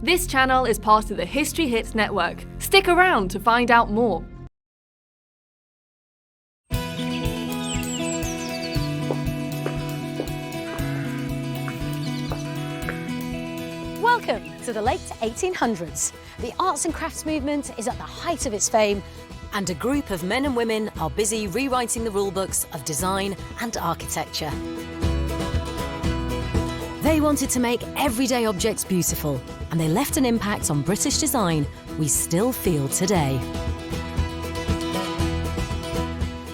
This channel is part of the History Hits network. Stick around to find out more. Welcome to the late 1800s. The arts and crafts movement is at the height of its fame, and a group of men and women are busy rewriting the rulebooks of design and architecture. They wanted to make everyday objects beautiful, and they left an impact on British design we still feel today.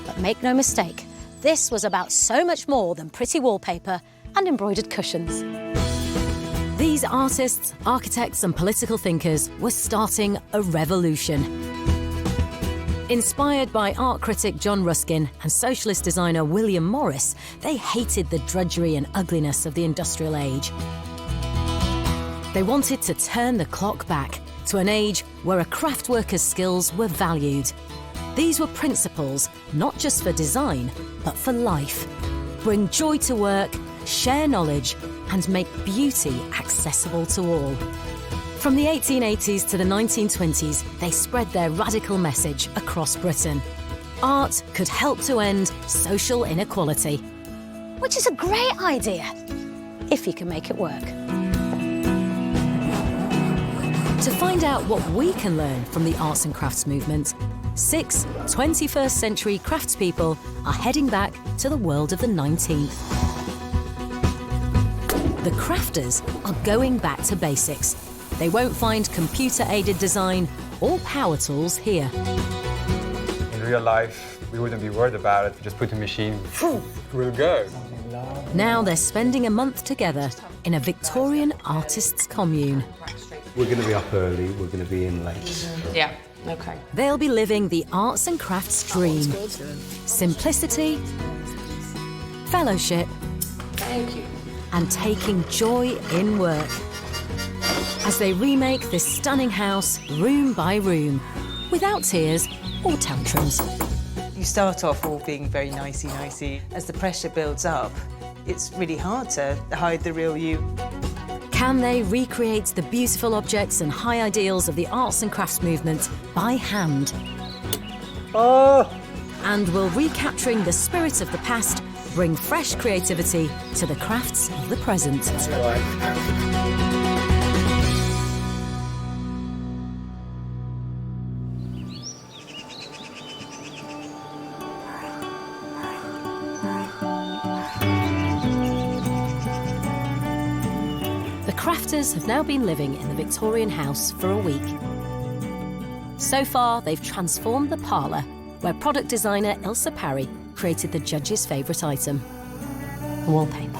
But make no mistake, this was about so much more than pretty wallpaper and embroidered cushions. These artists, architects and political thinkers were starting a revolution. Inspired by art critic John Ruskin and socialist designer William Morris, they hated the drudgery and ugliness of the industrial age. They wanted to turn the clock back to an age where a craft worker's skills were valued. These were principles not just for design, but for life. Bring joy to work, share knowledge, and make beauty accessible to all. From the 1880s to the 1920s, they spread their radical message across Britain. Art could help to end social inequality. Which is a great idea, if you can make it work. To find out what we can learn from the arts and crafts movement, 6 21st century craftspeople are heading back to the world of the 19th. The crafters are going back to basics. They won't find computer-aided design or power tools here. In real life, we wouldn't be worried about it. Just put a machine, we'll go. Now they're spending a month together in a Victorian artists' commune. We're going to be up early, we're going to be in late. Yeah, okay. They'll be living the arts and crafts dream. Simplicity, fellowship, Thank you. and taking joy in work. As they remake this stunning house room by room, without tears or tantrums. You start off all being very nicey-nicey. As the pressure builds up, it's really hard to hide the real you. Can they recreate the beautiful objects and high ideals of the arts and crafts movement by hand? And will recapturing the spirit of the past bring fresh creativity to the crafts of the present? The crafters have now been living in the Victorian house for a week. So far, they've transformed the parlour, where product designer Ilse Parry created the judge's favourite item, wallpaper.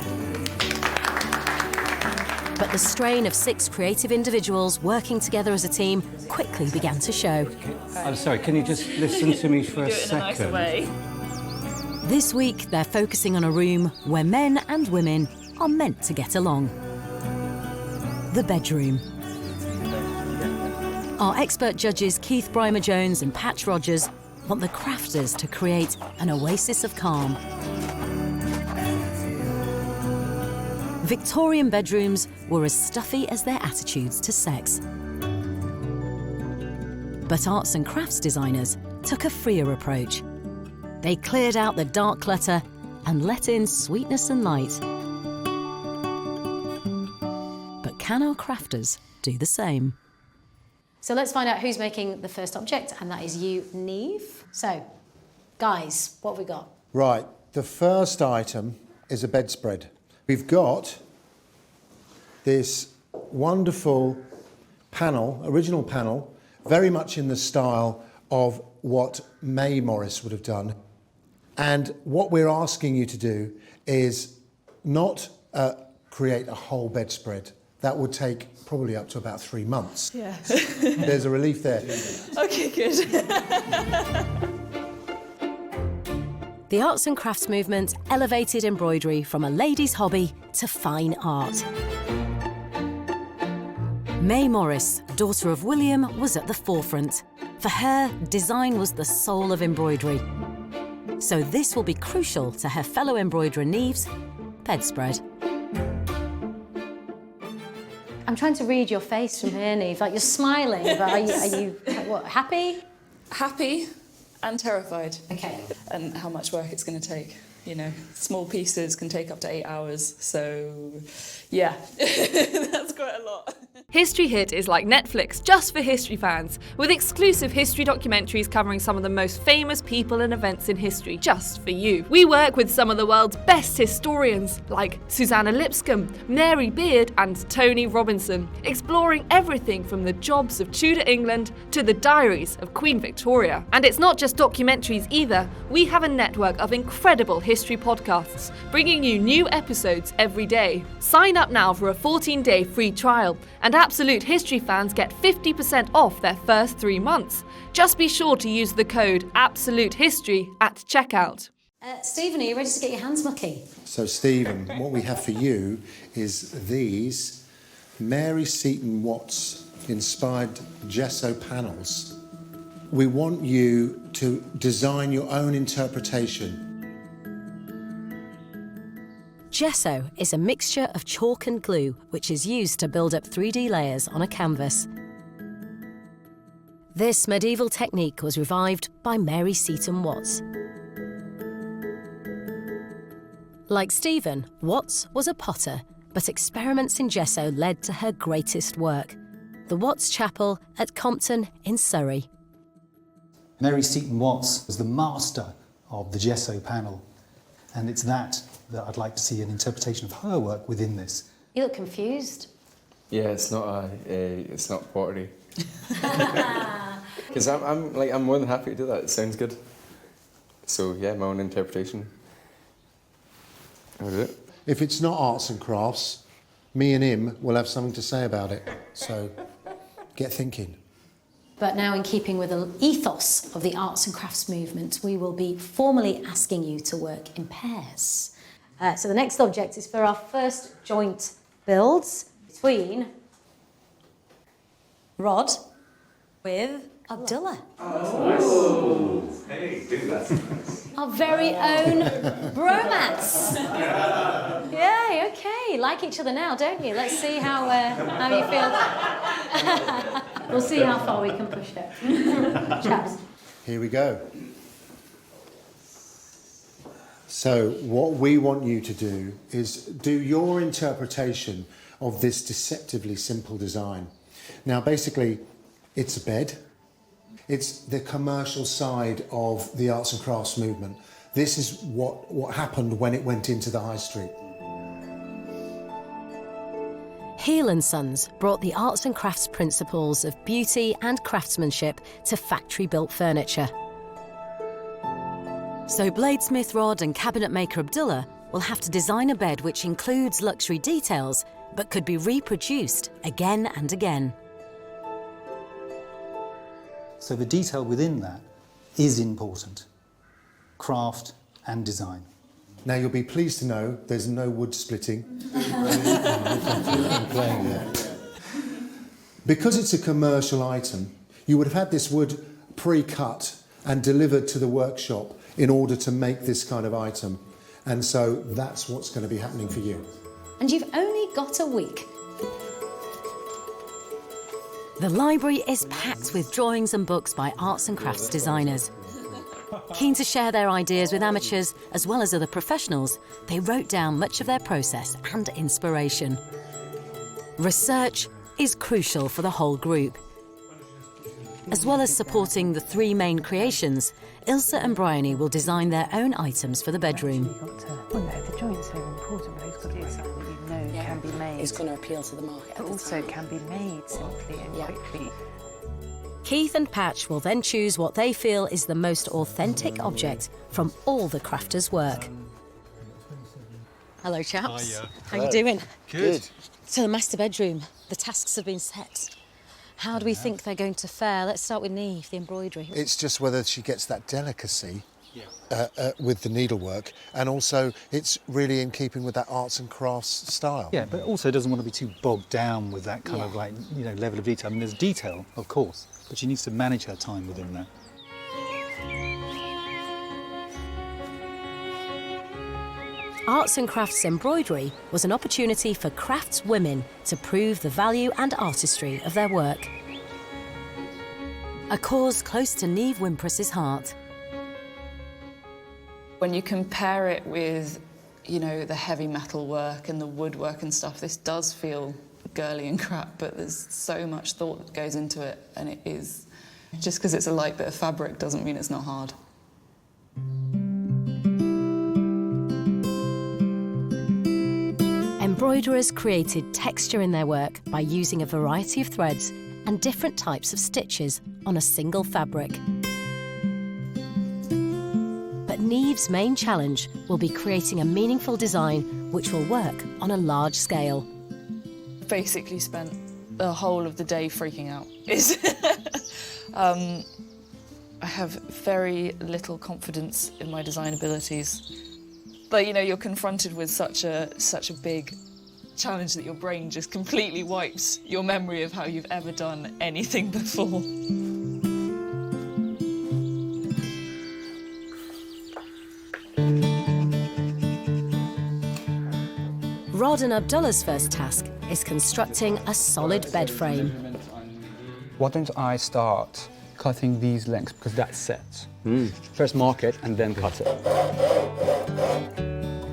But the strain of 6 creative individuals working together as a team quickly began to show. I'm sorry, can you just listen to me for a second? This week, they're focusing on a room where men and women are meant to get along. The bedroom. Our expert judges Keith Brymer Jones and Patch Rogers want the crafters to create an oasis of calm. Victorian bedrooms were as stuffy as their attitudes to sex. But arts and crafts designers took a freer approach. They cleared out the dark clutter and let in sweetness and light. But can our crafters do the same? So let's find out who's making the first object, and that is you, Neve. So, guys, what have we got? Right, the first item is a bedspread. We've got this wonderful panel, original panel, very much in the style of what May Morris would have done. And what we're asking you to do is not create a whole bedspread. That would take probably up to about 3 months. Yeah. There's a relief there. Okay, good. The arts and crafts movement elevated embroidery from a lady's hobby to fine art. May Morris, daughter of William, was at the forefront. For her, design was the soul of embroidery. So this will be crucial to her fellow embroiderer Neve's bedspread. I'm trying to read your face from here, Neve. Like, you're smiling, but are you what, happy? Happy and terrified. Okay. And how much work it's going to take. You know, small pieces can take up to 8 hours, so yeah, that's quite a lot. History Hit is like Netflix just for history fans, with exclusive history documentaries covering some of the most famous people and events in history just for you. We work with some of the world's best historians, like Susanna Lipscomb, Mary Beard and Tony Robinson, exploring everything from the jobs of Tudor England to the diaries of Queen Victoria. And it's not just documentaries either. We have a network of incredible history podcasts, bringing you new episodes every day. Sign up now for a 14-day free trial, and Absolute History fans get 50% off their first 3 months. Just be sure to use the code AbsoluteHistory at checkout. Stephen, are you ready to get your hands mucky? So, Stephen, what we have for you is these Mary Seton Watts inspired gesso panels. We want you to design your own interpretation. Gesso is a mixture of chalk and glue, which is used to build up 3D layers on a canvas. This medieval technique was revived by Mary Seton Watts. Like Stephen, Watts was a potter, but experiments in gesso led to her greatest work, the Watts Chapel at Compton in Surrey. Mary Seton Watts was the master of the gesso panel, and it's that I'd like to see an interpretation of her work within this. You look confused. Yeah, it's not pottery. Because I'm more than happy to do that. It sounds good. So yeah, my own interpretation. I'll do it. If it's not arts and crafts, me and him will have something to say about it. So get thinking. But now, in keeping with the ethos of the arts and crafts movement, we will be formally asking you to work in pairs. So the next object is for our first joint builds between Rod with Abdullah. Oh, nice. Hey, dude, that's nice. Our very own bromance. Yay, okay. Like each other now, don't you? Let's see how you feel. We'll see how far we can push it. Chaps. Here we go. So what we want you to do is do your interpretation of this deceptively simple design. Now, basically, it's a bed. It's the commercial side of the arts and crafts movement. This is what happened when it went into the high street. Heel & Sons brought the arts and crafts principles of beauty and craftsmanship to factory-built furniture. So bladesmith Rod and cabinet maker Abdullah will have to design a bed which includes luxury details, but could be reproduced again and again. So the detail within that is important. Craft and design. Now, you'll be pleased to know there's no wood splitting. I'm playing there. Because it's a commercial item, you would have had this wood pre-cut and delivered to the workshop in order to make this kind of item. And so that's what's going to be happening for you. And you've only got a week. The library is packed with drawings and books by arts and crafts designers. Keen to share their ideas with amateurs as well as other professionals, they wrote down much of their process and inspiration. Research is crucial for the whole group. As well as supporting the three main creations, Ilse and Bryony will design their own items for the bedroom. Well, no, the joints are important, but it's got to be something you know can be made. It's going to appeal to the market. But also can be made simply and quickly. Keith and Patch will then choose what they feel is the most authentic object from all the crafters' work. Hello, chaps. Hiya. How you doing? Good. So the master bedroom, the tasks have been set. How do we think they're going to fare? Let's start with Neve, the embroidery. It's just whether she gets that delicacy with the needlework, and also it's really in keeping with that arts and crafts style. Yeah, but also doesn't want to be too bogged down with that kind of level of detail. I mean, there's detail, of course, but she needs to manage her time within that. Arts and Crafts embroidery was an opportunity for crafts women to prove the value and artistry of their work. A cause close to Niamh Wimpress's heart. When you compare it with, you know, the heavy metal work and the woodwork and stuff, this does feel girly and crap, but there's so much thought that goes into it, and it is. Just because it's a light bit of fabric doesn't mean it's not hard. Embroiderers created texture in their work by using a variety of threads and different types of stitches on a single fabric. But Niamh's main challenge will be creating a meaningful design which will work on a large scale. Basically spent the whole of the day freaking out. I have very little confidence in my design abilities. But, you know, you're confronted with such a big challenge that your brain just completely wipes your memory of how you've ever done anything before. Rod and Abdullah's first task is constructing a solid bed frame. Why don't I start cutting these lengths, because that's set. First mark it and then cut it.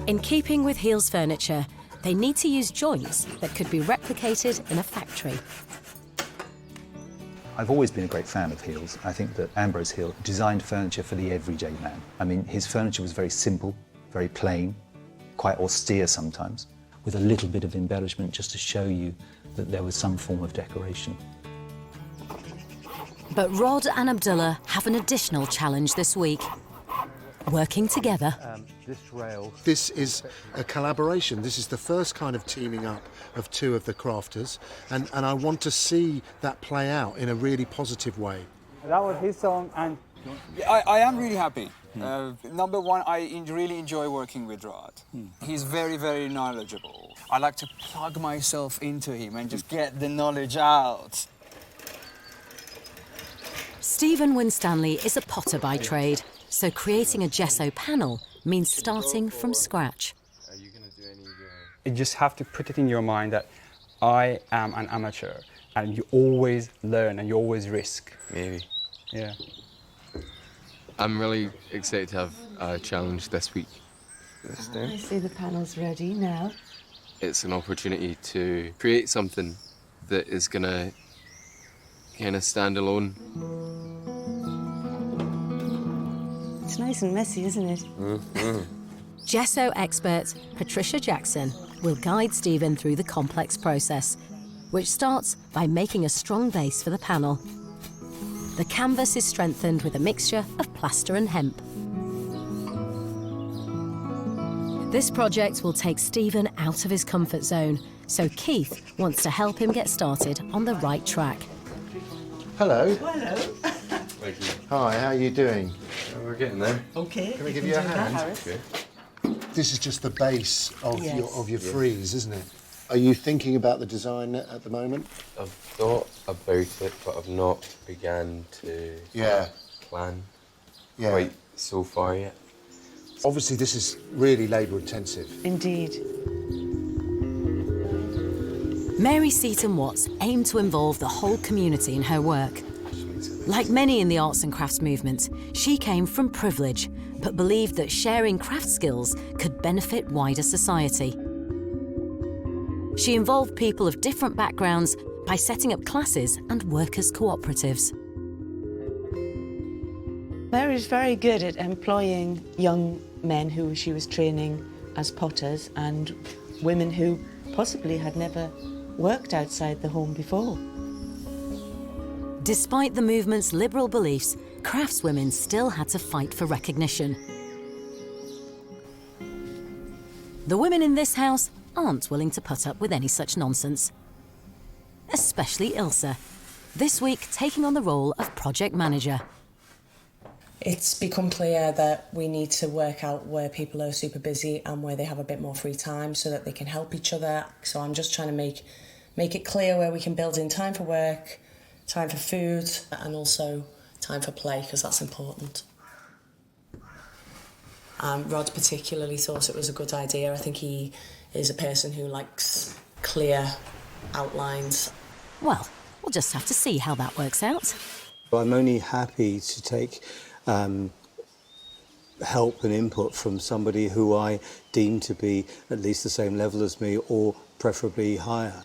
In keeping with Heel's furniture, they need to use joints that could be replicated in a factory. I've always been a great fan of Heel's. I think that Ambrose Heel designed furniture for the everyday man. I mean, his furniture was very simple, very plain, quite austere sometimes, with a little bit of embellishment just to show you that there was some form of decoration. But Rod and Abdullah have an additional challenge this week. Working together. This is a collaboration. This is the first kind of teaming up of two of the crafters, and I want to see that play out in a really positive way. That was his song, and I am really happy. Number one, I really enjoy working with Rod. He's very, very knowledgeable. I like to plug myself into him and just get the knowledge out. Stephen Winstanley is a potter by trade, so creating a gesso panel means starting from scratch. You just have to put it in your mind that I am an amateur, and you always learn and you always risk. Maybe. Yeah. I'm really excited to have a challenge this week. I see the panel's ready now. It's an opportunity to create something that is gonna kind of stand alone. It's nice and messy, isn't it? Gesso expert Patricia Jackson will guide Stephen through the complex process, which starts by making a strong base for the panel. The canvas is strengthened with a mixture of plaster and hemp. This project will take Stephen out of his comfort zone, so Keith wants to help him get started on the right track. Hello. Hello. Thank you. Hi, how are you doing? We're getting there. Okay. Can I give you a hand? Okay. This is just the base of Yes. your frieze, isn't it? Are you thinking about the design at the moment? I've thought about it, but I've not begun to plan quite so far yet. Obviously, this is really labour-intensive. Indeed. Mary Seaton Watts aimed to involve the whole community in her work. Like many in the arts and crafts movement, she came from privilege, but believed that sharing craft skills could benefit wider society. She involved people of different backgrounds by setting up classes and workers' cooperatives. Mary's very good at employing young men who she was training as potters and women who possibly had never worked outside the home before. Despite the movement's liberal beliefs, craftswomen still had to fight for recognition. The women in this house aren't willing to put up with any such nonsense. Especially Ilse, this week taking on the role of project manager. It's become clear that we need to work out where people are super busy and where they have a bit more free time so that they can help each other. So I'm just trying to make it clear where we can build in time for work, time for food, and also time for play, because that's important. Rod particularly thought it was a good idea. I think he is a person who likes clear outlines. Well, we'll just have to see how that works out. I'm only happy to take help and input from somebody who I deem to be at least the same level as me, or preferably higher.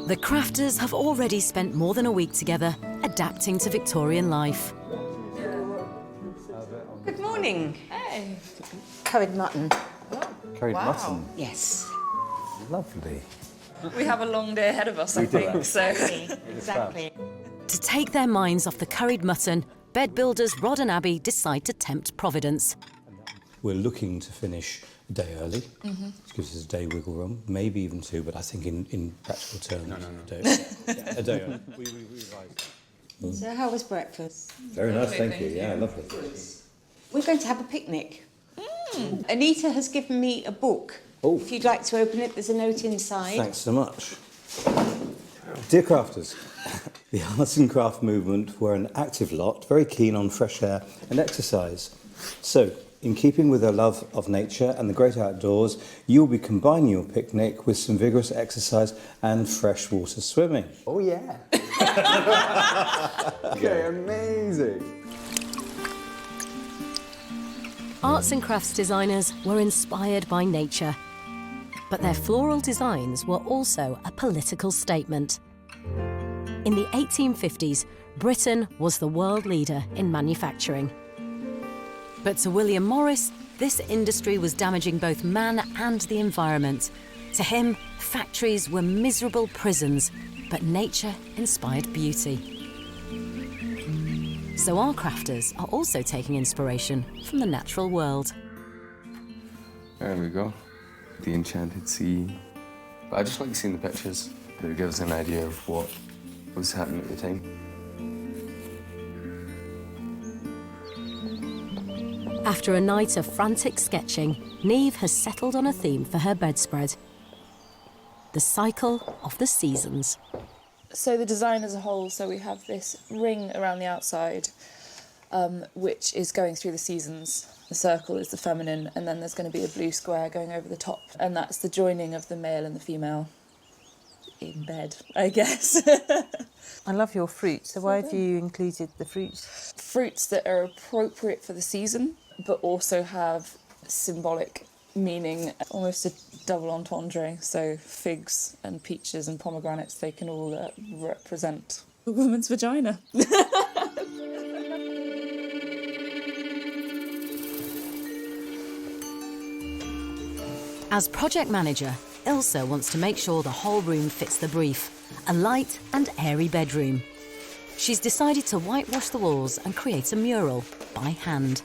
The crafters have already spent more than a week together, adapting to Victorian life. Good morning. Hey. Curried mutton. Curried mutton? Yes. Lovely. We have a long day ahead of us, I think, so... Exactly. To take their minds off the curried mutton, bed builders Rod and Abby decide to tempt Providence. We're looking to finish a day early, which gives us a day wiggle room, maybe even two, but I think in practical terms, a day early. We revise. So how was breakfast? Very nice, thank you. Yeah, lovely. We're going to have a picnic. Anita has given me a book. Oh. If you'd like to open it, there's a note inside. Thanks so much. Dear crafters, the arts and craft movement were an active lot, very keen on fresh air and exercise. So, in keeping with their love of nature and the great outdoors, you'll be combining your picnic with some vigorous exercise and freshwater swimming. Oh, yeah. Okay, amazing. Arts and crafts designers were inspired by nature, but their floral designs were also a political statement. In the 1850s, Britain was the world leader in manufacturing. But to William Morris, this industry was damaging both man and the environment. To him, factories were miserable prisons, but nature inspired beauty. So our crafters are also taking inspiration from the natural world. There we go. The enchanted sea. But I just like seeing the pictures. It gives an idea of what was happening at the time. After a night of frantic sketching, Niamh has settled on a theme for her bedspread. The cycle of the seasons. So the design as a whole, so we have this ring around the outside, which is going through the seasons. The circle is the feminine, and then there's going to be a blue square going over the top, and that's the joining of the male and the female in bed, I guess. I love your fruit, so why have you included the fruits? Fruits that are appropriate for the season, but also have symbolic meaning, almost a double entendre. So figs and peaches and pomegranates, they can all represent a woman's vagina. As project manager, Ilse wants to make sure the whole room fits the brief, a light and airy bedroom. She's decided to whitewash the walls and create a mural by hand.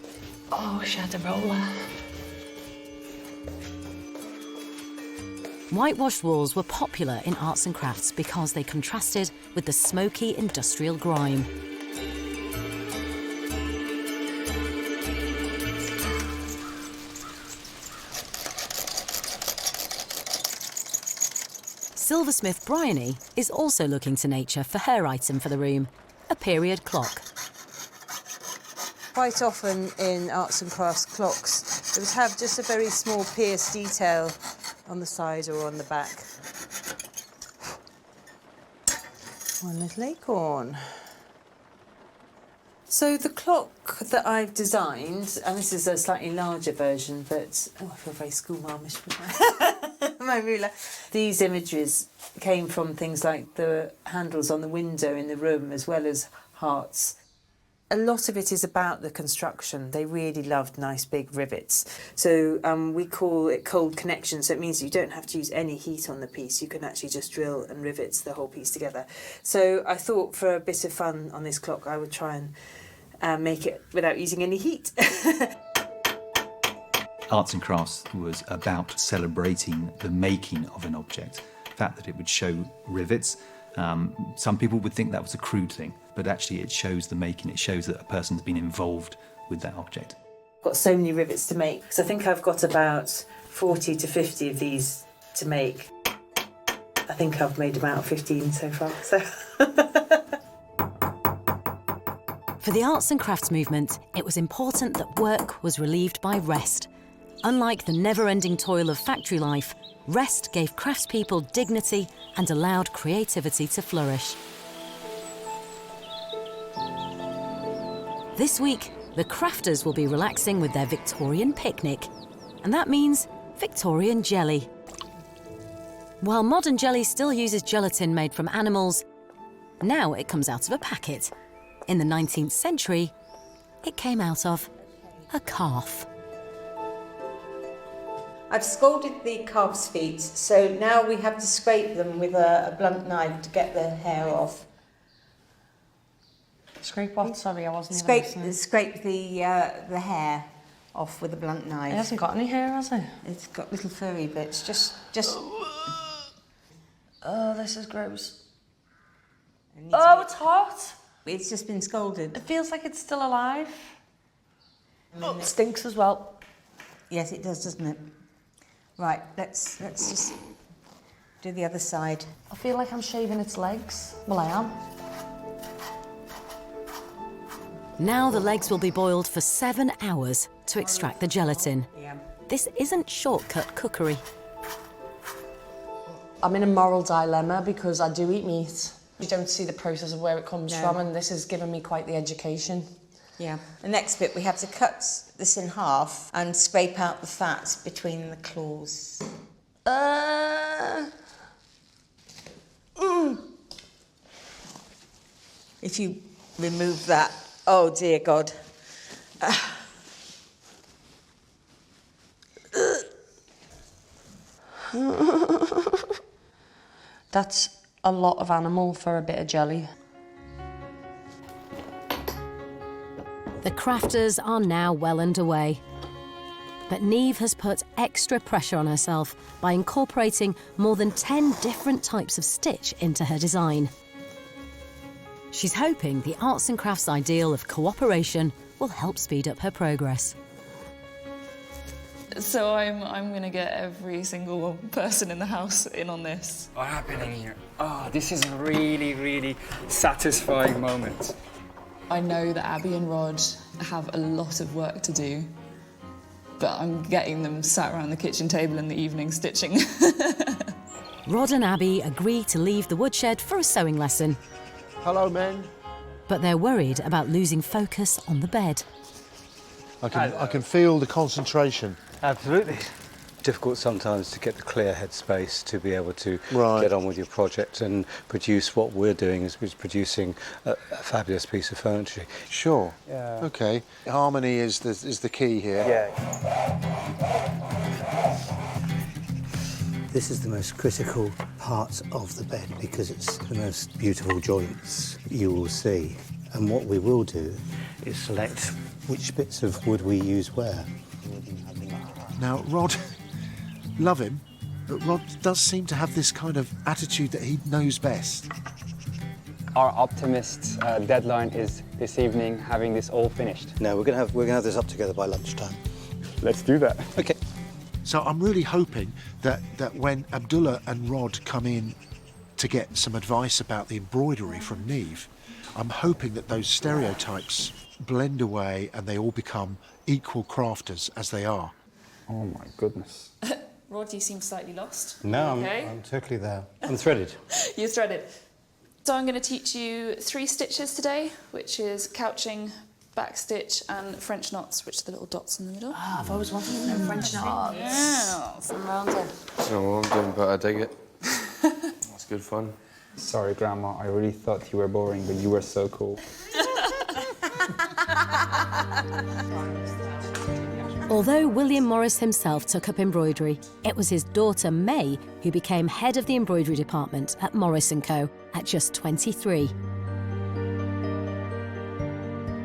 Oh, shadow roller. Whitewashed walls were popular in arts and crafts because they contrasted with the smoky industrial grime. Silversmith Bryony is also looking to nature for her item for the room, a period clock. Quite often in arts and crafts clocks, they would have just a very small pierced detail on the side or on the back. One little acorn. So the clock that I've designed, and this is a slightly larger version, but I feel very schoolmarmish with my ruler. These images came from things like the handles on the window in the room, as well as hearts. A lot of it is about the construction. They really loved nice big rivets. So we call it cold connection, so it means you don't have to use any heat on the piece. You can actually just drill and rivet the whole piece together. So I thought for a bit of fun on this clock, I would try and make it without using any heat. Arts and crafts was about celebrating the making of an object fact that it would show rivets. Some people would think that was a crude thing, but actually it shows the making. It shows that a person's been involved with that object. I've got so many rivets to make, because I think I've got about 40 to 50 of these to make. I think I've made about 15 so far. So. For the arts and crafts movement, it was important that work was relieved by rest. Unlike the never-ending toil of factory life, rest gave craftspeople dignity and allowed creativity to flourish. This week, the crafters will be relaxing with their Victorian picnic, and that means Victorian jelly. While modern jelly still uses gelatin made from animals, now it comes out of a packet. In the 19th century, it came out of a calf. I've scalded the calf's feet, so now we have to scrape them with a blunt knife to get the hair off. Scrape what? Sorry, I wasn't Scrape listening. the hair off with a blunt knife. It hasn't got any hair, has it? It's got little furry bits. Just. Oh, this is gross. Oh, it's hot. It's just been scalded. It feels like it's still alive. Oh, it stinks as well. Yes, it does, doesn't it? Right, let's just do the other side. I feel like I'm shaving its legs. Well, I am. Now the legs will be boiled for 7 hours to extract the gelatin. Yeah. This isn't shortcut cookery. I'm in a moral dilemma because I do eat meat. You don't see the process of where it comes from, and this has given me quite the education. Yeah. The next bit, we have to cut this in half and scrape out the fat between the claws. If you remove that, oh dear God. That's a lot of animal for a bit of jelly. The crafters are now well underway. But Niamh has put extra pressure on herself by incorporating more than 10 different types of stitch into her design. She's hoping the arts and crafts ideal of cooperation will help speed up her progress. So I'm going to get every single person in the house in on this. What's happening here? Oh, this is a really, really satisfying moment. I know that Abby and Rod have a lot of work to do, but I'm getting them sat around the kitchen table in the evening stitching. Rod and Abby agree to leave the woodshed for a sewing lesson. Hello, men. But they're worried about losing focus on the bed. I can feel the concentration. Absolutely. Difficult sometimes to get the clear headspace to be able to get on with your project and produce what we're doing, is producing a fabulous piece of furniture. Sure. Yeah. Okay. Harmony is the key here. Yeah. This is the most critical part of the bed because it's the most beautiful joints you will see. And what we will do is select which bits of wood we use where. Now, Rod, love him, but Rod does seem to have this kind of attitude that he knows best. Our optimist deadline is this evening, having this all finished. No, we're gonna have this up together by lunchtime. Let's do that. Okay. So I'm really hoping that when Abdullah and Rod come in to get some advice about the embroidery from Niamh, I'm hoping that those stereotypes blend away and they all become equal crafters as they are. Oh my goodness. Rod, you seem slightly lost. No, okay? I'm totally there. I'm threaded. You're threaded. So I'm going to teach you 3 stitches today, which is couching, backstitch and French knots, which are the little dots in the middle. Ah, I've always wanted to know French knots. Yes. I'm round it. I don't know what I'm doing, but I dig it. It's good fun. Sorry, Grandma, I really thought you were boring, but you were so cool. Although William Morris himself took up embroidery, it was his daughter May who became head of the embroidery department at Morris & Co. at just 23.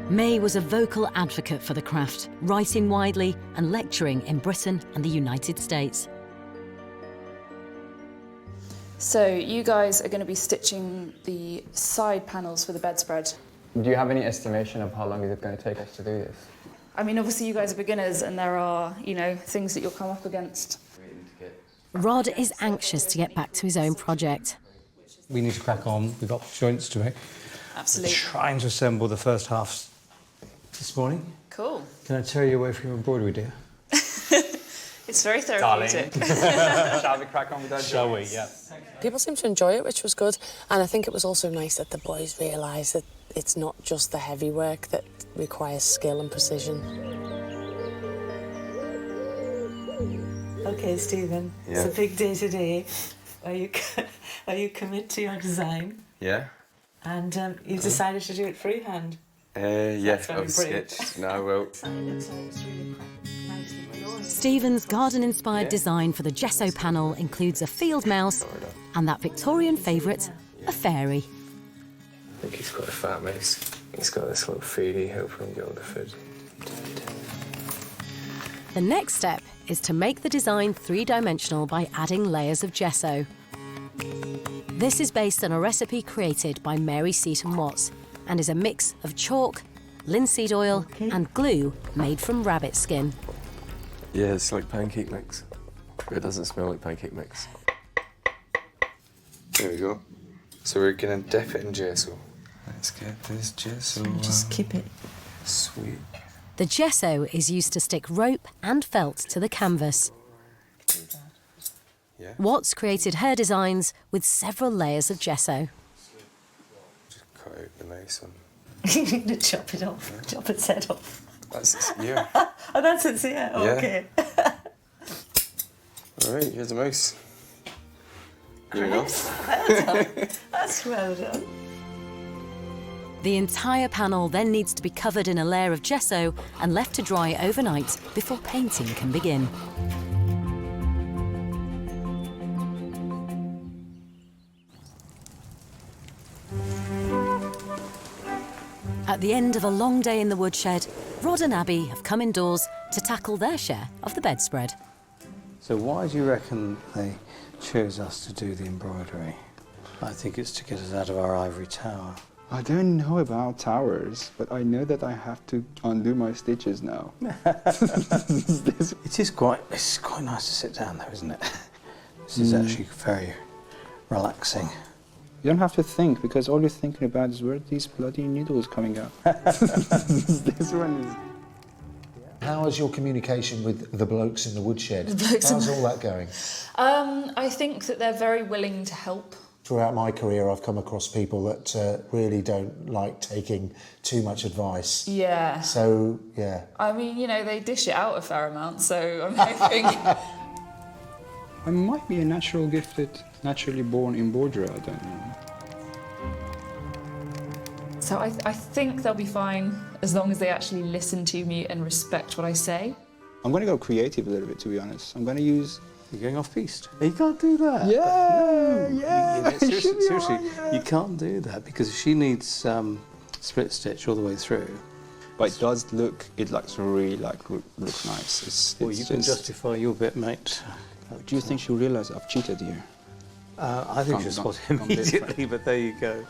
May was a vocal advocate for the craft, writing widely and lecturing in Britain and the United States. So you guys are going to be stitching the side panels for the bedspread. Do you have any estimation of how long is it going to take us to do this? I mean, obviously you guys are beginners and there are, you know, things that you'll come up against. Rod is anxious to get back to his own project. We need to crack on. We've got joints to make. Absolutely. Trying to assemble the first half this morning. Cool. Can I tear you away from your embroidery, dear? It's very therapeutic. Shall we crack on with that? Shall we? Yeah. People seem to enjoy it, which was good. And I think it was also nice that the boys realised that it's not just the heavy work that requires skill and precision. Okay, Stephen, Yeah. it's a big day today. Are you commit to your design? Yeah? And you've decided to do it freehand. Yeah, That's I very was brave. sketched. No, I will. Stephen's garden-inspired design for the gesso panel includes a field mouse and that Victorian favourite, a fairy. I think he's got a fat mouse. He's got this little foodie helping him get all the food. The next step is to make the design three-dimensional by adding layers of gesso. This is based on a recipe created by Mary Seaton Watts and is a mix of chalk, linseed oil and glue made from rabbit skin. Yeah, it's like pancake mix. But it doesn't smell like pancake mix. There we go. So we're gonna dip it in gesso. Let's get this gesso. Just keep it. Sweet. The gesso is used to stick rope and felt to the canvas. Yeah. Watts created her designs with several layers of gesso. Just cut out the mouse one. You need to chop it off. Yeah. Chop its head off. That's its ear. Oh, that's its ear. Oh, Yeah. okay. All right, here's a mouse. There we go. Well done. That's well done. The entire panel then needs to be covered in a layer of gesso and left to dry overnight before painting can begin. At the end of a long day in the woodshed, Rod and Abby have come indoors to tackle their share of the bedspread. So why do you reckon they chose us to do the embroidery? I think it's to get us out of our ivory tower. I don't know about towers, but I know that I have to undo my stitches now. It's quite nice to sit down though, isn't it? This is actually very relaxing. You don't have to think, because all you're thinking about is where are these bloody needles coming out. This one is... How is your communication with the blokes in the woodshed? How's all that going? I think that they're very willing to help. Throughout my career, I've come across people that really don't like taking too much advice. Yeah. So, yeah. I mean, you know, they dish it out a fair amount, so I'm hoping... I might be a natural gifted, naturally born embroiderer, I don't know. So I think they'll be fine as long as they actually listen to me and respect what I say. I'm going to go creative a little bit, to be honest. I'm going to use... You're going off piste. You can't do that. Yeah, no. yeah. Seriously, you can't do that because she needs split stitch all the way through. But it does look, it looks really look nice. Well, you can justify your bit, mate. Do you think she'll realise I've cheated here? I think she'll spot it immediately, but there you go.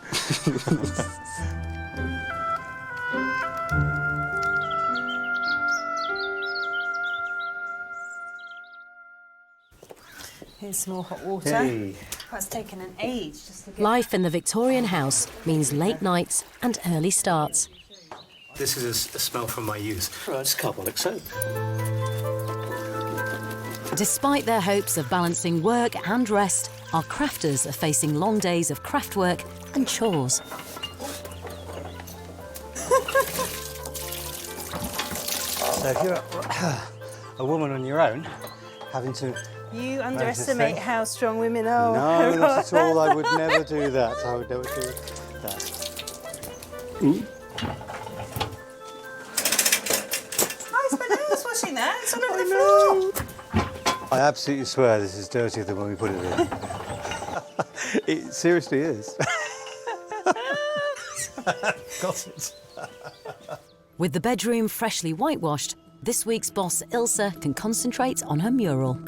Here's some more hot water. Hey. That's taken an age just to get... Life in the Victorian house means late nights and early starts. This is a smell from my youth. Right, it's carbolic soap. Despite their hopes of balancing work and rest, our crafters are facing long days of craft work and chores. So if you're a woman on your own, having to... You underestimate how strong women are. No, not at all. I would never do that. I would never do that. Ooh. Nice, but who's washing that? It's all over the floor. I absolutely swear this is dirtier than when we put it in. It seriously is. Got it. With the bedroom freshly whitewashed, this week's boss, Ilse, can concentrate on her mural.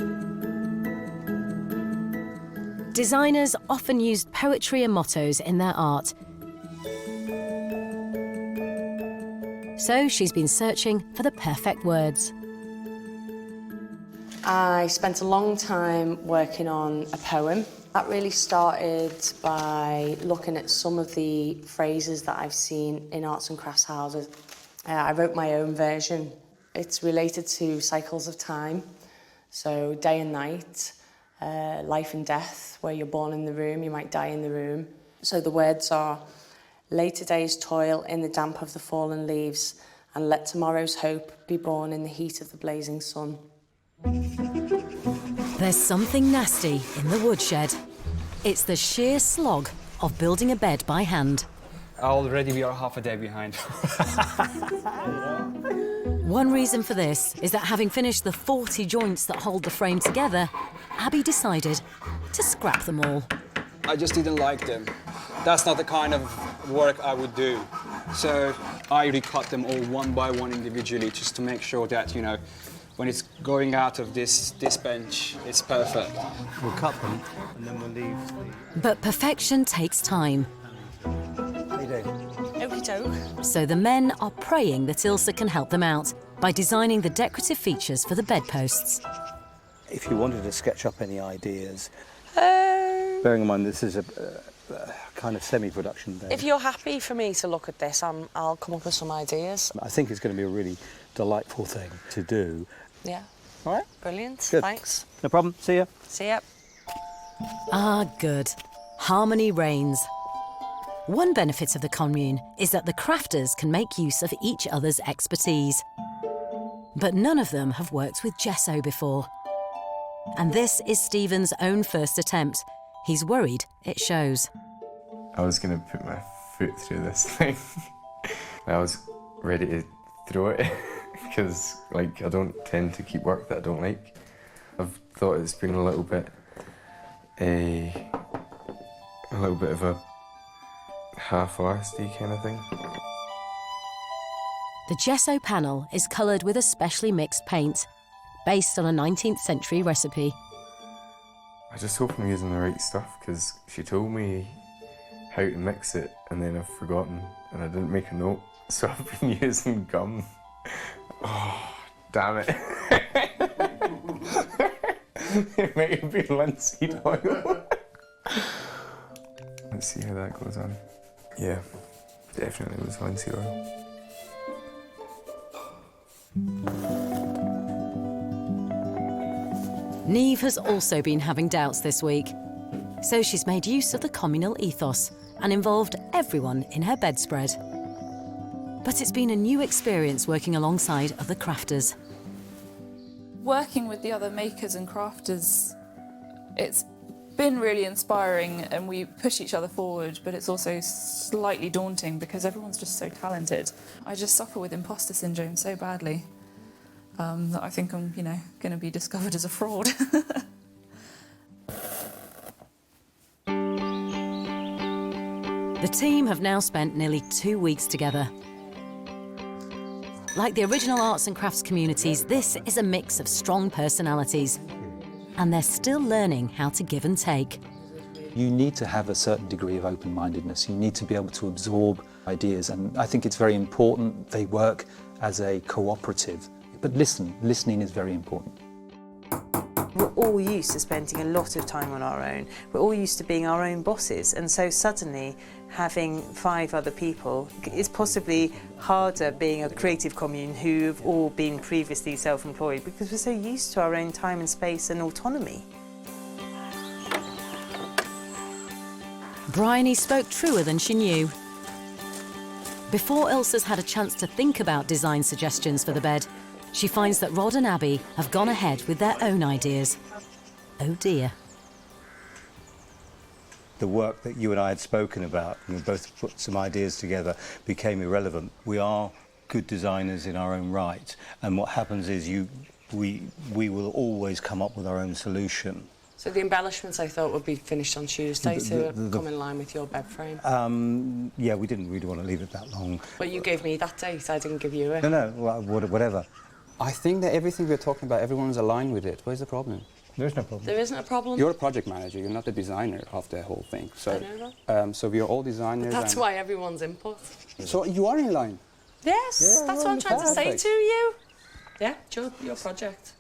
Designers often used poetry and mottos in their art. So she's been searching for the perfect words. I spent a long time working on a poem. That really started by looking at some of the phrases that I've seen in arts and crafts houses. I wrote my own version. It's related to cycles of time, so day and night, life and death, where you're born in the room, you might die in the room. So the words are, lay today's toil in the damp of the fallen leaves, and let tomorrow's hope be born in the heat of the blazing sun. There's something nasty in the woodshed. It's the sheer slog of building a bed by hand. Already we are half a day behind. One reason for this is that having finished the 40 joints that hold the frame together, Abby decided to scrap them all. I just didn't like them. That's not the kind of work I would do. So I recut them all one by one individually just to make sure that, you know, when it's going out of this bench, it's perfect. We'll cut them and then we'll leave But perfection takes time. Okie doke. So the men are praying that Ilse can help them out by designing the decorative features for the bedposts. If you wanted to sketch up any ideas, bearing in mind this is a kind of semi-production day. If you're happy for me to look at this, I'll come up with some ideas. I think it's going to be a really delightful thing to do. Yeah. All right. Brilliant. Good. Thanks. No problem. See ya. See ya. Ah, good. Harmony reigns. One benefit of the commune is that the crafters can make use of each other's expertise. But none of them have worked with gesso before. And this is Stephen's own first attempt. He's worried it shows. I was going to put my foot through this thing. I was ready to throw it because, like, I don't tend to keep work that I don't like. I've thought it's been a little bit of a half-arsedy kind of thing. The gesso panel is coloured with a specially mixed paint, based on a 19th century recipe. I just hope I'm using the right stuff because she told me how to mix it and then I've forgotten and I didn't make a note, so I've been using gum. Oh, damn it. It might have been linseed oil. Let's see how that goes on. Yeah, definitely was linseed oil. Niamh has also been having doubts this week, so she's made use of the communal ethos and involved everyone in her bedspread. But it's been a new experience working alongside other crafters. Working with the other makers and crafters, it's been really inspiring and we push each other forward, but it's also slightly daunting because everyone's just so talented. I just suffer with imposter syndrome so badly that I think I'm, going to be discovered as a fraud. The team have now spent nearly 2 weeks together. Like the original arts and crafts communities, this is a mix of strong personalities. And they're still learning how to give and take. You need to have a certain degree of open-mindedness. You need to be able to absorb ideas, and I think it's very important they work as a cooperative. But listening is very important. We're all used to spending a lot of time on our own. We're all used to being our own bosses, and so suddenly having 5 other people is possibly harder being a creative commune who have all been previously self-employed because we're so used to our own time and space and autonomy. Bryony spoke truer than she knew. Before Ilse's had a chance to think about design suggestions for the bed, she finds that Rod and Abby have gone ahead with their own ideas. Oh dear. The work that you and I had spoken about, and we both put some ideas together, became irrelevant. We are good designers in our own right, and what happens is we will always come up with our own solution. So the embellishments I thought would be finished on Tuesday to come in line with your bed frame. Yeah, we didn't really want to leave it that long. But you gave me that date, I didn't give you it. No, whatever. I think that everything we're talking about, everyone's aligned with it. Where's the problem? There's no problem. There isn't a problem. You're a project manager, you're not the designer of the whole thing. So, I know that. So we are all designers. That's why everyone's input. So you are in line? Yes, Yeah, that's what I'm trying to say perfect. to you. Yeah, it's your project.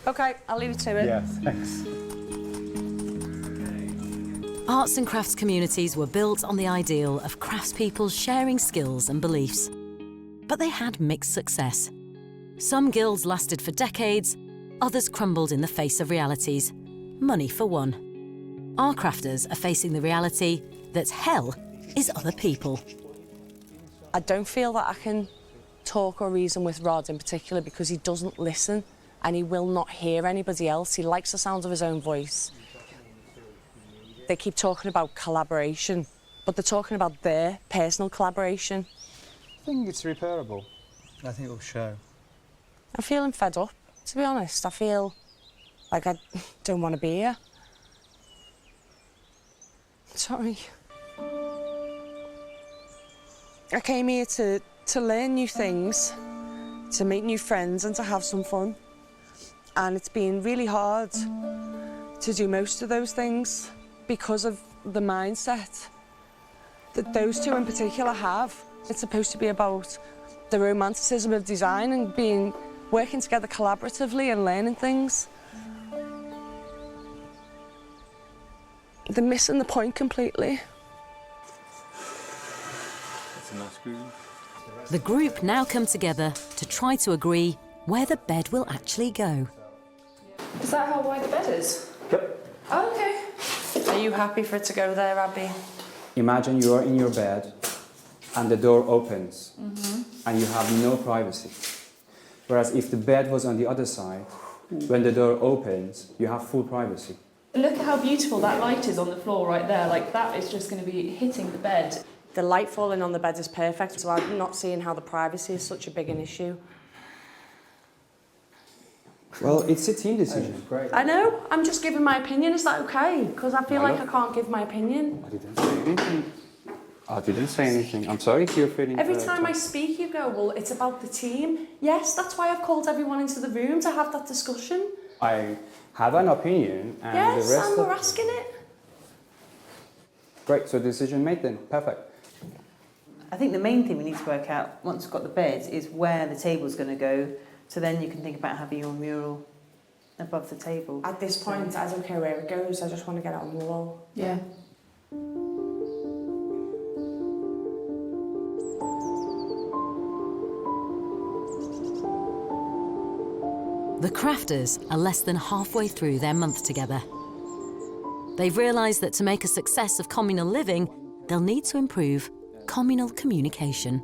Okay, I'll leave it to it. Yeah, thanks. Arts and crafts communities were built on the ideal of craftspeople sharing skills and beliefs. But they had mixed success. Some guilds lasted for decades, others crumbled in the face of realities. Money for one. Our crafters are facing the reality that hell is other people. I don't feel that I can talk or reason with Rod in particular because he doesn't listen and he will not hear anybody else. He likes the sound of his own voice. They keep talking about collaboration, but they're talking about their personal collaboration. I think it's repairable. I think it will show. I'm feeling fed up, to be honest. I feel like I don't want to be here. Sorry. I came here to learn new things, to make new friends and to have some fun. And it's been really hard to do most of those things because of the mindset that those two in particular have. It's supposed to be about the romanticism of design and working together collaboratively and learning things. They're missing the point completely. That's a nice groove. The group now come together to try to agree where the bed will actually go. Is that how wide the bed is? Yep. Oh, okay. Are you happy for it to go there, Abby? Imagine you are in your bed and the door opens and you have no privacy. Whereas if the bed was on the other side, when the door opens, you have full privacy. Look at how beautiful that light is on the floor right there. Like, that is just going to be hitting the bed. The light falling on the bed is perfect, so I'm not seeing how the privacy is such a big an issue. Well, it's a team decision. Great. I know, I'm just giving my opinion. Is that okay? Because I feel like I can't give my opinion. I didn't say anything. I didn't say anything. I'm sorry if you're feeling... Every time I speak, you go, well, it's about the team. Yes, that's why I've called everyone into the room to have that discussion. I have an opinion and yes, the rest and we're of... asking it. Great, so decision made then. Perfect. I think the main thing we need to work out, once we've got the bed, is where the table's going to go. So then you can think about having your mural above the table. At this point, I don't care where it goes. I just want to get it on the wall. Yeah. The crafters are less than halfway through their month together. They've realised that to make a success of communal living, they'll need to improve communal communication.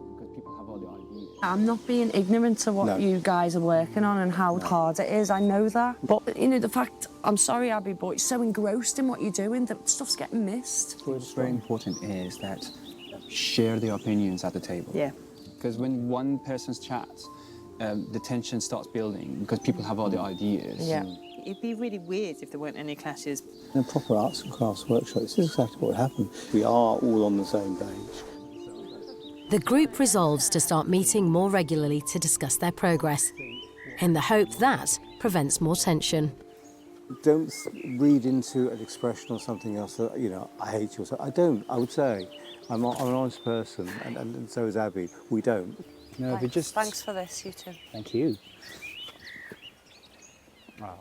I'm not being ignorant to what you guys are working on and how hard it is. I know that. But, you know, the fact, I'm sorry, Abby, but it's so engrossed in what you're doing that stuff's getting missed. What's very important is that share the opinions at the table. Yeah. Because when one person's chats, the tension starts building because people have all the ideas. Yeah. It'd be really weird if there weren't any clashes. In a proper arts and crafts workshop, this is exactly what would happen. We are all on the same page. The group resolves to start meeting more regularly to discuss their progress, in the hope that prevents more tension. Don't read into an expression or something else that, you know, I hate you or something. I don't. I would say I'm an honest person, and so is Abby. We don't. No, we just... Thanks for this, you two. Thank you. Wow.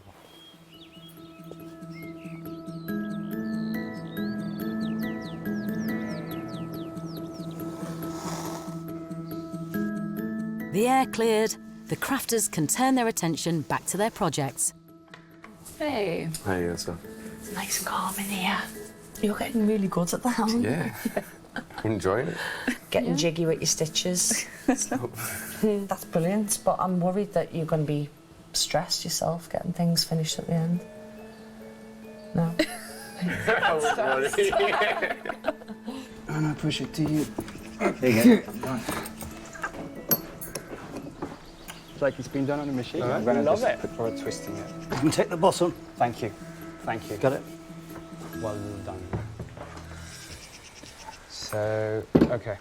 The air cleared, the crafters can turn their attention back to their projects. Hey. Hi, Elsa. It's nice and calm in here. You're getting really good at that, aren't you? Yeah. You're enjoying it? Getting jiggy with your stitches. That's brilliant, but I'm worried that you're going to be stressed yourself getting things finished at the end. No? Oh, no, push it to you. There you go. It's like it's been done on a machine. Right. I'm going to Love just it. look forward to twisting it. You can take the bottom. Thank you. Thank you. Got it? Well done. So, okay.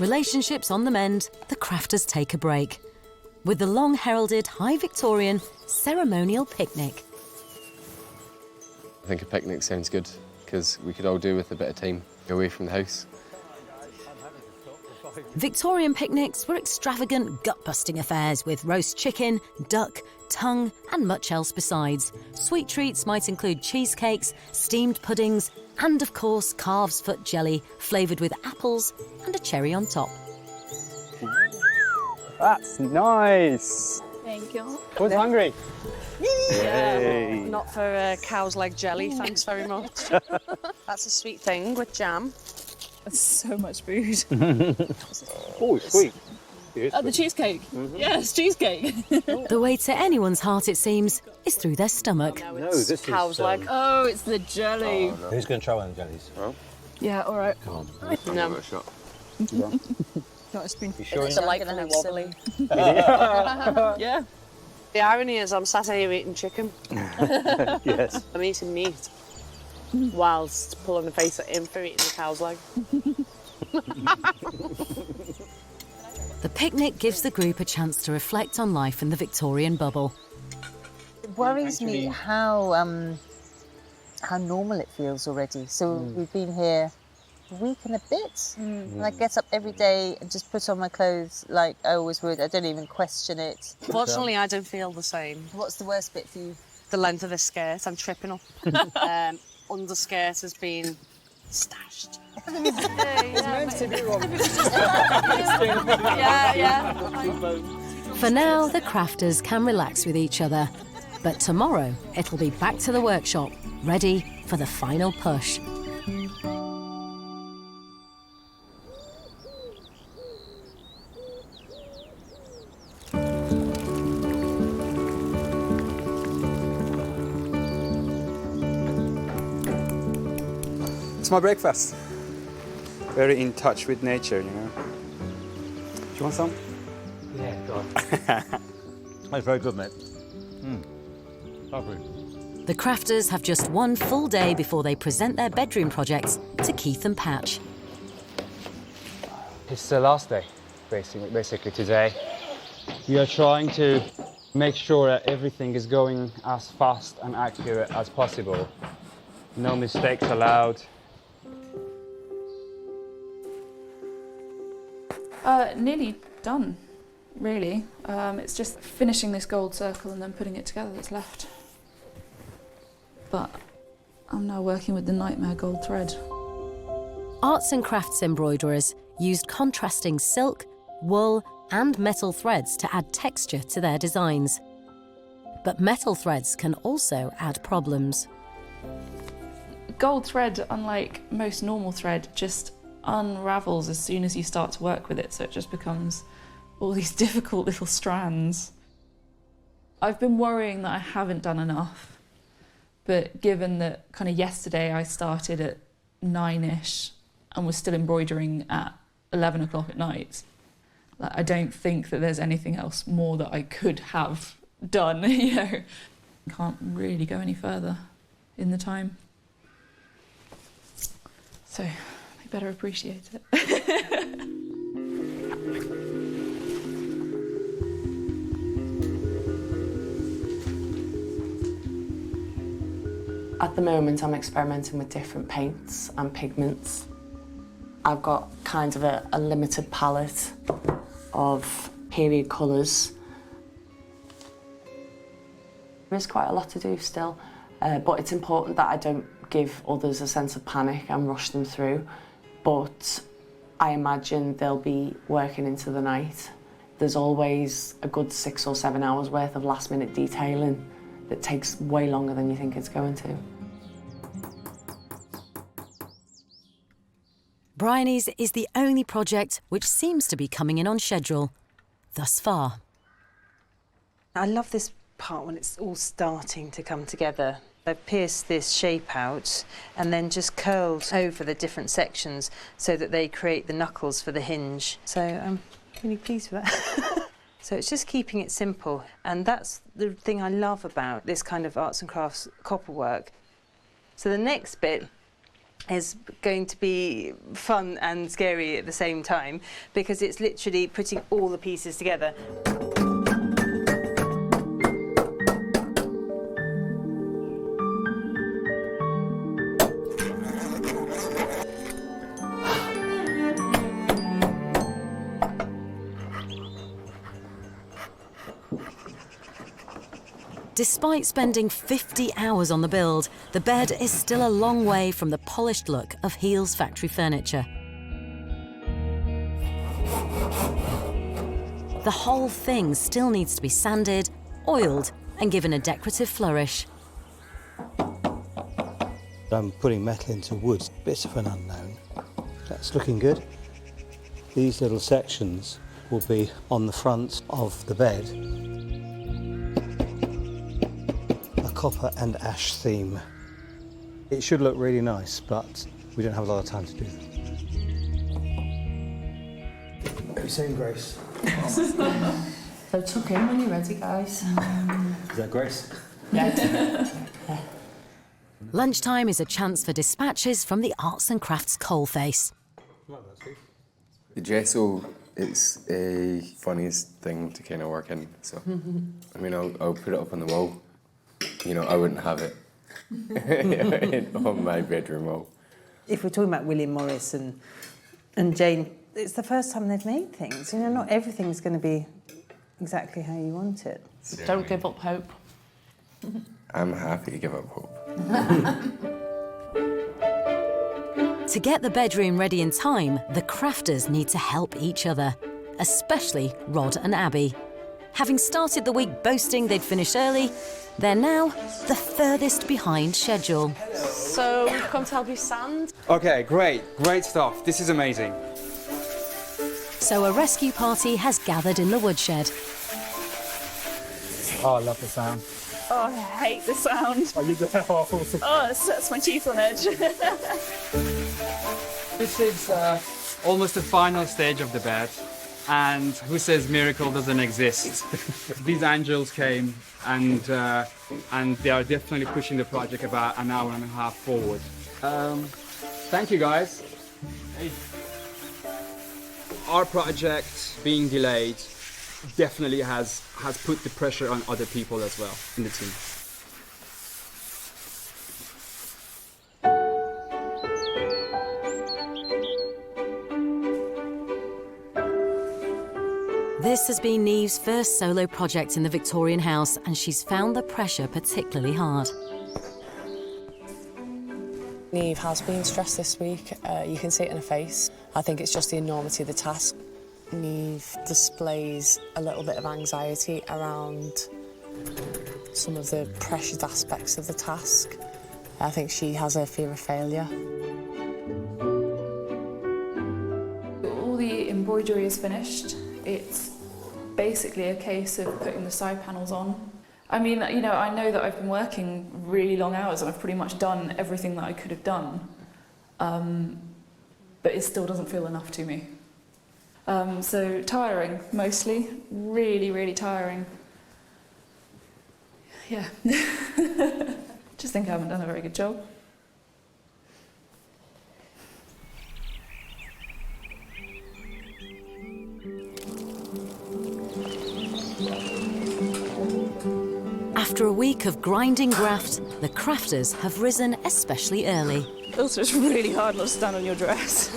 Relationships on the mend, the crafters take a break with the long-heralded High Victorian ceremonial picnic. I think a picnic sounds good because we could all do with a bit of time away from the house. Victorian picnics were extravagant, gut-busting affairs with roast chicken, duck, tongue and much else besides. Sweet treats might include cheesecakes, steamed puddings and, of course, calf's foot jelly flavoured with apples and a cherry on top. That's nice. Thank you. Who's hungry? Yeah, not for cow's leg jelly, thanks very much. That's a sweet thing with jam. That's so much food. Oh, sweet. The cheesecake. Yes, cheesecake. The way to anyone's heart, it seems, is through their stomach. No, it's cow's leg. Oh, it's the jelly. No. Who's going to try one of the jellies? Oh. Yeah, all right. Come on. No. Give it a shot. Not a spoon. You sure? It's delightfully wobbly. Yeah. The irony is I'm sat here eating chicken. Yes. I'm eating meat whilst pulling the face in for eating the cow's leg. The picnic gives the group a chance to reflect on life in the Victorian bubble. It worries me how normal it feels already. So we've been here a week and a bit, and I get up every day and just put on my clothes like I always would. I don't even question it. Fortunately, I don't feel the same. What's the worst bit for you? The length of this skirt, I'm tripping up. Underskirt has been stashed. For now, the crafters can relax with each other. But tomorrow, it'll be back to the workshop, ready for the final push. It's my breakfast. Very in touch with nature, you know. Do you want some? Yeah, go on. That's very good, mate. Lovely. The crafters have just one full day before they present their bedroom projects to Keith and Patch. It's the last day, basically today. We are trying to make sure that everything is going as fast and accurate as possible. No mistakes allowed. Nearly done, really. It's just finishing this gold circle and then putting it together that's left. But I'm now working with the nightmare gold thread. Arts and crafts embroiderers used contrasting silk, wool and metal threads to add texture to their designs. But metal threads can also add problems. Gold thread, unlike most normal thread, just unravels as soon as you start to work with it, so it just becomes all these difficult little strands. I've been worrying that I haven't done enough, but given that kind of yesterday I started at 9ish and was still embroidering at 11 o'clock at night, I don't think that there's anything else more that I could have done, you know. I can't really go any further in the time. So I better appreciate it. At the moment, I'm experimenting with different paints and pigments. I've got kind of a limited palette of period colours. There's quite a lot to do still, but it's important that I don't give others a sense of panic and rush them through. But I imagine they'll be working into the night. There's always a good 6 or 7 hours worth of last-minute detailing that takes way longer than you think it's going to. Bryony's is the only project which seems to be coming in on schedule, thus far. I love this part when it's all starting to come together. I've pierced this shape out and then just curled over the different sections so that they create the knuckles for the hinge. So I'm really pleased with that. So it's just keeping it simple. And that's the thing I love about this kind of arts and crafts copper work. So the next bit is going to be fun and scary at the same time, because it's literally putting all the pieces together. Despite spending 50 hours on the build, the bed is still a long way from the polished look of Heel's factory furniture. The whole thing still needs to be sanded, oiled, and given a decorative flourish. I'm putting metal into wood, bit of an unknown. That's looking good. These little sections will be on the front of the bed. Copper and ash theme. It should look really nice, but we don't have a lot of time to do that. Are you saying Grace? So tuck in when you're ready, guys. Is that Grace? Yeah. Lunchtime is a chance for dispatches from the arts and crafts coalface. The gesso, it's a funniest thing to kind of work in. So, I mean, I'll put it up on the wall. You know, I wouldn't have it on my bedroom wall. If we're talking about William Morris and Jane, it's the first time they've made things. You know, not everything's going to be exactly how you want it. Don't give up hope. I'm happy to give up hope. To get the bedroom ready in time, the crafters need to help each other, especially Rod and Abby. Having started the week boasting they'd finished early, they're now the furthest behind schedule. So we've come to help you sand. Okay, great stuff. This is amazing. So a rescue party has gathered in the woodshed. Oh, I love the sound. Oh, I hate the sound. Oh, you get awful. Oh, it sets my teeth on edge. This is almost the final stage of the bed. And who says miracle doesn't exist? These angels came, and they are definitely pushing the project about an hour and a half forward. Thank you, guys. Hey. Our project being delayed definitely has put the pressure on other people as well in the team. This has been Neve's first solo project in the Victorian house, and she's found the pressure particularly hard. Neve has been stressed this week. You can see it in her face. I think it's just the enormity of the task. Neve displays a little bit of anxiety around some of the pressured aspects of the task. I think she has a fear of failure. All the embroidery is finished. It's basically a case of putting the side panels on. I mean, you know, I know that I've been working really long hours and I've pretty much done everything that I could have done, but it still doesn't feel enough to me. So tiring, mostly. Really, really tiring. Yeah. Just think I haven't done a very good job. After a week of grinding graft, the crafters have risen especially early. Also, it's really hard not to stand on your dress.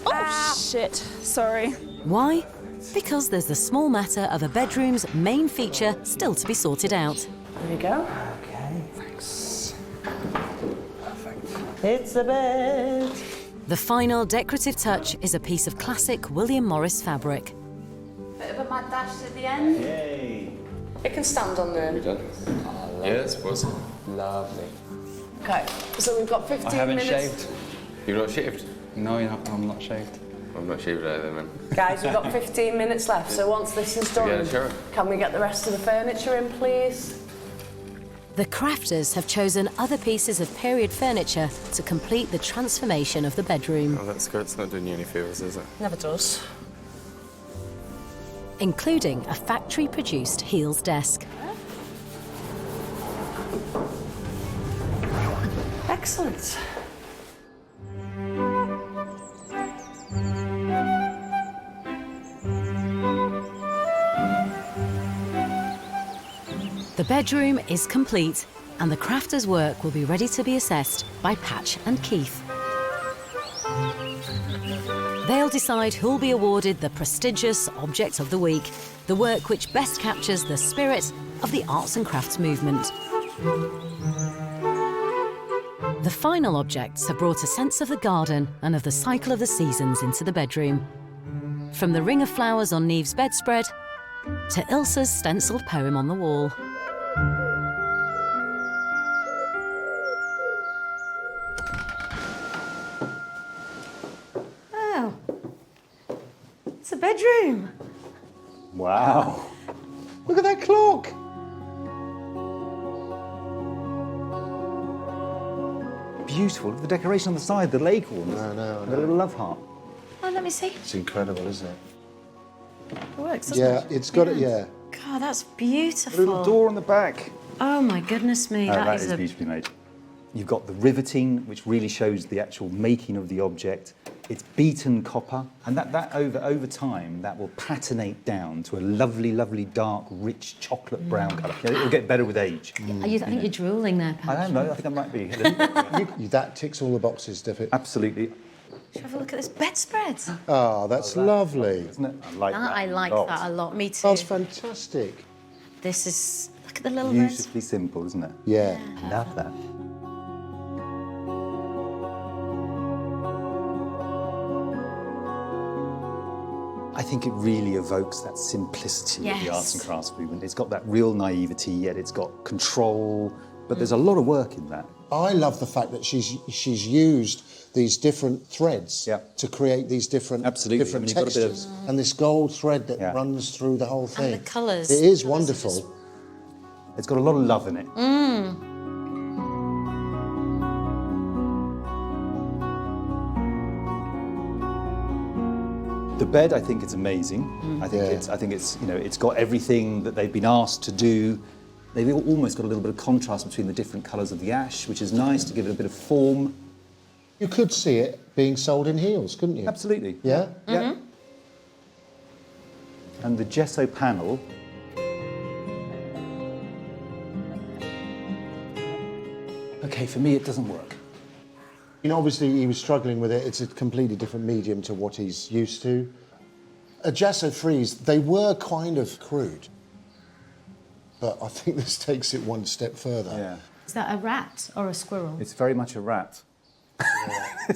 Oh, shit. Sorry. Why? Because there's the small matter of a bedroom's main feature still to be sorted out. There you go. Okay, thanks. Perfect. It's a bed. The final decorative touch is a piece of classic William Morris fabric. Bit of a mad dash at the end. Yay! It can stand on there. Are we done? Yeah, I suppose. Lovely. Okay, so we've got 15 I haven't minutes. shaved. You're not shaved? No, I'm not shaved. I'm not shaved either, man. Guys, we've got 15 minutes left, so once this is done, Yeah, sure. can we get the rest of the furniture in, please? The crafters have chosen other pieces of period furniture to complete the transformation of the bedroom, Oh, that skirt's not doing you any favours, is it? Never does. including a factory-produced Heels desk. Excellent. bedroom is complete, and the crafter's work will be ready to be assessed by Patch and Keith. They'll decide who'll be awarded the prestigious Object of the Week, the work which best captures the spirit of the arts and crafts movement. The final objects have brought a sense of the garden and of the cycle of the seasons into the bedroom. From the ring of flowers on Neve's bedspread to Ilsa's stencilled poem on the wall. Oh, it's a bedroom. Wow. Look at that clock. Beautiful. The decoration on the side, the lake ones. I know. The little love heart. Oh, let me see. It's incredible, isn't it? It works, doesn't Yeah, it? it's got it, yeah. God, that's beautiful. A little door on the back. Oh my goodness me, That is is a... beautifully made. You've got the riveting, which really shows the actual making of the object. It's beaten copper, and that over time, that will patinate down to a lovely, lovely, dark, rich chocolate brown colour. Yeah, it'll get better with age. I think you're drooling there, Pat. I don't know, I think I might be. That ticks all the boxes, does it? Absolutely. Should we have a look at this bedspread? Oh, that's lovely. Isn't it? I like that. I like a lot. that a lot. Me too. That's fantastic. This is... Look at the little beds. Beautifully simple, isn't it? Yeah. Love that. I think it really evokes that simplicity of the arts and crafts movement. It's got that real naivety, yet it's got control, but there's a lot of work in that. I love the fact that she's used these different threads to create these different different textures, and this gold thread that runs through the whole thing. And the colours. It is wonderful. It's got a lot of love in it. The bed, I think, is amazing. I think it's you know, it's got everything that they've been asked to do. They've almost got a little bit of contrast between the different colours of the ash, which is nice to give it a bit of form. You could see it being sold in heels, couldn't you? Absolutely. Yeah? Yeah. And the gesso panel. Okay, for me, it doesn't work. You know, obviously he was struggling with it. It's a completely different medium to what he's used to. A gesso frieze, they were kind of crude. But I think this takes it one step further. Yeah. Is that a rat or a squirrel? It's very much a rat.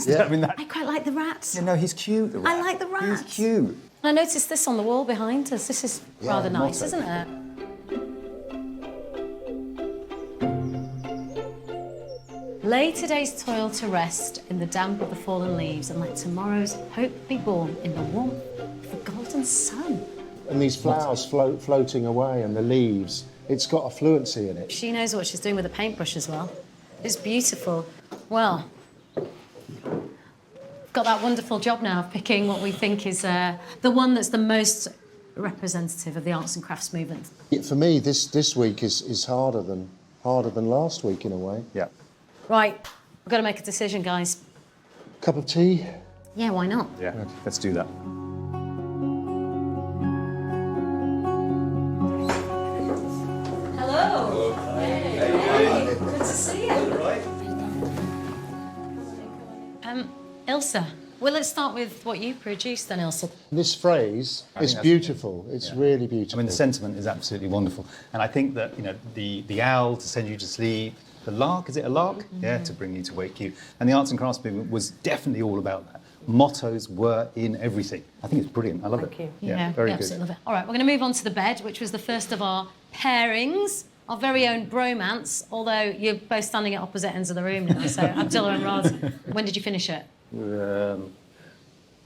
Yeah. I mean, I quite like the rats. Yeah, no, he's cute, the rat. I like the rats. He's cute. I noticed this on the wall behind us. This is rather nice, motto. isn't it? Lay today's toil to rest in the damp of the fallen leaves, and let tomorrow's hope be born in the warmth of the golden sun. And these flowers floating away, and the leaves, it's got a fluency in it. She knows what she's doing with a paintbrush as well. It's beautiful. Well, got that wonderful job now of picking what we think is the one that's the most representative of the arts and crafts movement. For me, this week is harder than last week in a way. Yeah. Right, we've got to make a decision, guys. Cup of tea? Yeah, why not? Yeah, let's do that. Hello. Hey. Good to see you. Ilsa, well, let's start with what you produced then, Ilsa. This phrase is beautiful. It's really beautiful. I mean, the sentiment is absolutely wonderful. And I think that, you know, the owl to send you to sleep, the lark, is it a lark? Yeah, to bring you, to wake you. And the arts and crafts movement was definitely all about that. Mottos were in everything. I think it's brilliant. I love it. Thank you. Yeah, very good. Absolutely love it. All right, we're going to move on to the bed, which was the first of our pairings, our very own bromance, although you're both standing at opposite ends of the room now. So, Abdullah and Rod, when did you finish it?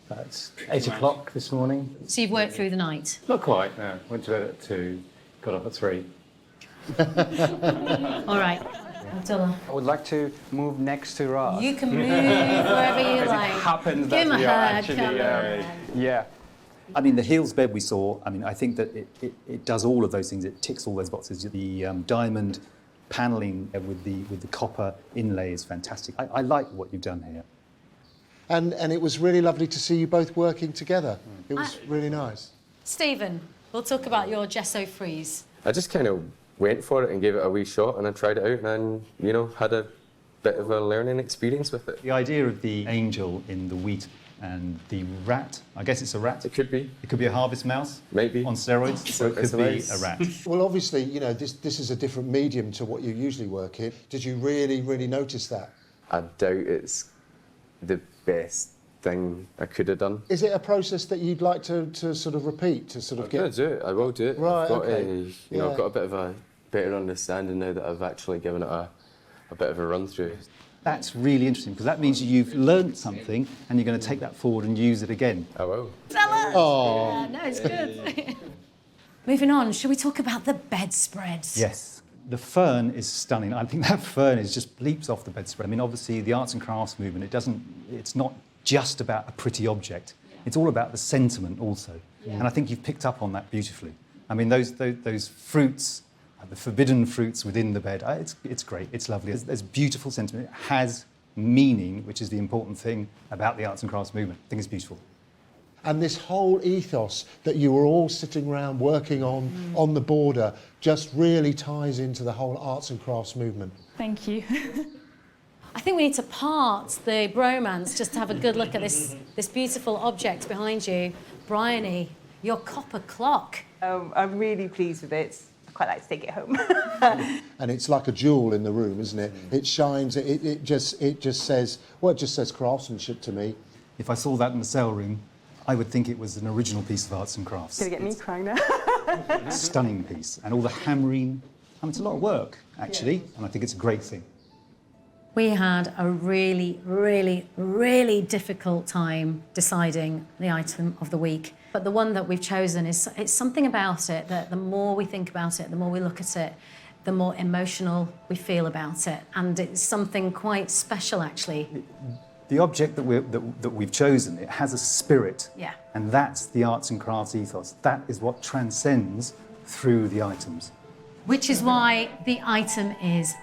That's 8 o'clock this morning. So you've worked through the night? Not quite, no. Went to bed at 2, got up at 3. All right, Abdullah. I would like to move next to Rod. You can move wherever you like. It happens Give that him a we are hug, actually, come on. yeah. I mean, the heels bed we saw, I mean, I think that it does all of those things. It ticks all those boxes. The diamond panelling with the copper inlay is fantastic. I like what you've done here. And it was really lovely to see you both working together. It was really nice. Stephen, we'll talk about your gesso frieze. I just kind of went for it and gave it a wee shot, and I tried it out, and then, you know, had a bit of a learning experience with it. The idea of the angel in the wheat and the rat, I guess it's a rat. It could be. It could be a harvest mouse. Maybe. On steroids. So it could be a rat. Well, obviously, you know, this is a different medium to what you usually work in. Did you really, really notice that? I doubt it's the best thing I could have done. Is it a process that you'd like to sort of repeat, to sort of I'm gonna do it. I will do it. Right, I've got okay. you know, I've got a bit of a better understanding now that I've actually given it a bit of a run through. That's really interesting because that means you've learnt something and you're going to take that forward and use it again. I will. Tell us! Oh. No, it's good. Moving on, shall we talk about the bedspreads? Yes. The fern is stunning. I think that fern just leaps off the bedspread. I mean, obviously, the arts and crafts movement, it's not just about a pretty object. It's all about the sentiment also. Yeah. And I think you've picked up on that beautifully. I mean, those fruits, the forbidden fruits within the bed, it's great, it's lovely. There's beautiful sentiment. It has meaning, which is the important thing about the arts and crafts movement. I think it's beautiful. And this whole ethos that you were all sitting around working on the border just really ties into the whole arts and crafts movement. Thank you. I think we need to part the bromance just to have a good look at this beautiful object behind you. Bryony, your copper clock. I'm really pleased with it. I quite like to take it home. And it's like a jewel in the room, isn't it? It shines, it just says, well, it just says craftsmanship to me. If I saw that in the sale room, I would think it was an original piece of arts and crafts. Gonna get me crying now. Stunning piece. And all the hammering. I mean, it's a lot of work, actually, and I think it's a great thing. We had a really, really, really difficult time deciding the item of the week. But the one that we've chosen it's something about it that the more we think about it, the more we look at it, the more emotional we feel about it. And it's something quite special, actually. The object that we've chosen, it has a spirit. Yeah. And that's the arts and crafts ethos. That is what transcends through the items. Which is why the item is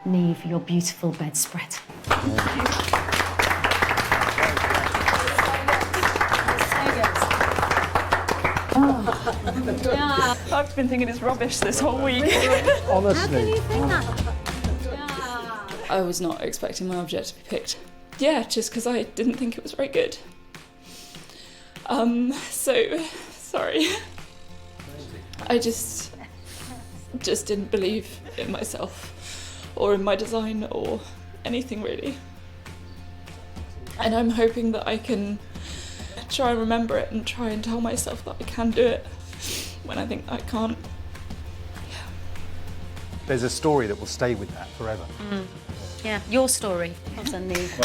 Neve, your beautiful bedspread. I've been thinking it's rubbish this whole week. Honestly. How can you think that? I was not expecting my object to be picked. Yeah, just because I didn't think it was very good. So, sorry. I just didn't believe in myself or in my design or anything really. And I'm hoping that I can try and remember it and try and tell myself that I can do it when I think I can't. There's a story that will stay with that forever. Yeah, your story. Well done, Neve.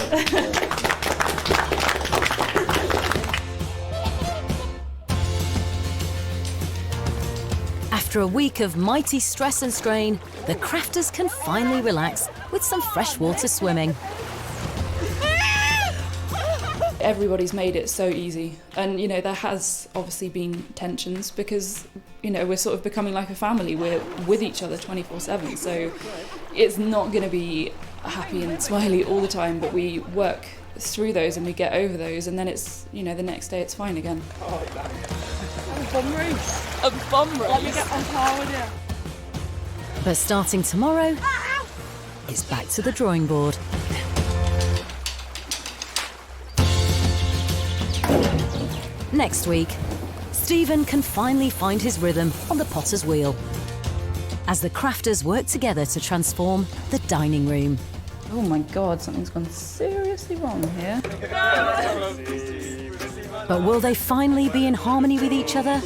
After a week of mighty stress and strain, the crafters can finally relax with some freshwater swimming. Everybody's made it so easy, and you know there has obviously been tensions because you know we're sort of becoming like a family. We're with each other 24/7, so it's not going to be happy and smiley all the time, but we work through those and we get over those, and then it's, you know, the next day it's fine again. A bum race. A bum race. Let me get on par with you. But starting tomorrow, it's back to the drawing board. Next week, Stephen can finally find his rhythm on the potter's wheel as the crafters work together to transform the dining room. Oh my God, something's gone seriously wrong here. But will they finally be in harmony with each other?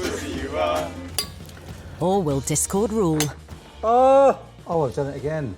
Or will discord rule? Oh, I've done it again.